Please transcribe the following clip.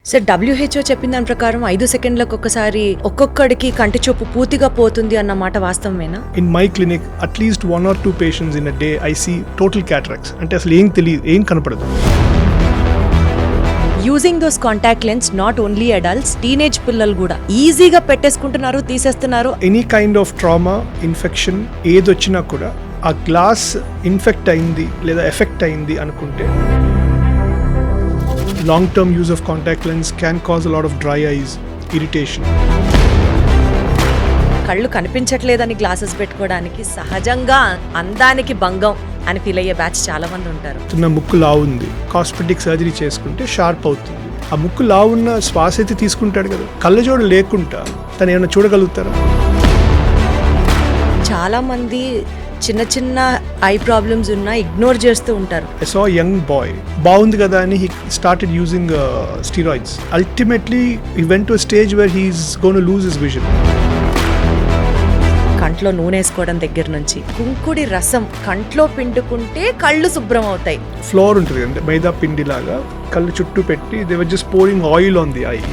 Sir WHO చెప్పిన దాని ప్రకారం 5 సెకండ్లకు ఒకసారి ఒక్కొక్కడికి కంటి చూపు పూర్తిగా పోతుంది అన్న మాట వాస్తవమేనా? In my clinic, at least 1 or 2 patients in a day, I see total cataracts. అంటే అసలు ఏం కనపడదు. Using those contact lens not only adults, teenage పిల్లలు కూడా ఈజీగా పెట్టేసుకుంటున్నారు, తీసేస్తున్నారు. Any kind of trauma, infection ఏదొచ్చినా కూడా ఆ గ్లాస్ ఇన్ఫెక్ట్ అయింది లేదా ఎఫెక్ట్ అయింది అనుకుంటే long-term use of contact lens can cause a lot of dry eyes, irritation. కళ్ళు కనిపించట్లేదని గ్లాసెస్ పెట్టుకోవడానికి సహజంగా అందానికి భంగం అని ఫీల్ అయ్యే బ్యాచ్ చాలా మంది ఉంటారు. నా ముక్కు లావు ఉంది, కాస్మెటిక్ సర్జరీ చేసుకుంటే షార్ప్ అవుతుంది. ఆ ముక్కు లావు ఉన్న శ్వాస అయితే తీసుకుంటాడు కదా, కళ్ళజోడు లేకుండా తను ఏమైనా చూడగలుగుతారా? చాలా మంది చిన్న చిన్న ఐ ప్రాబ్లమ్స్ ఉన్నా ఇగ్నోర్ చేస్తూ ఉంటారు. I saw a young boy, బాగుంది కదా అని he started using steroids. Ultimately, he went to a stage where he's going to lose his vision. కంట్లో నూనె వేసుకోవడం దగ్గర నుంచి కుంకుడి రసం కంట్లో పిండుకుంటే కళ్ళు శుభ్రం అవుతాయి. ఫ్లోర్ ఉంటుంది అంటే మైదా పిండి లాగా కళ్ళు చుట్టూ పెట్టి they were just pouring oil on the eye.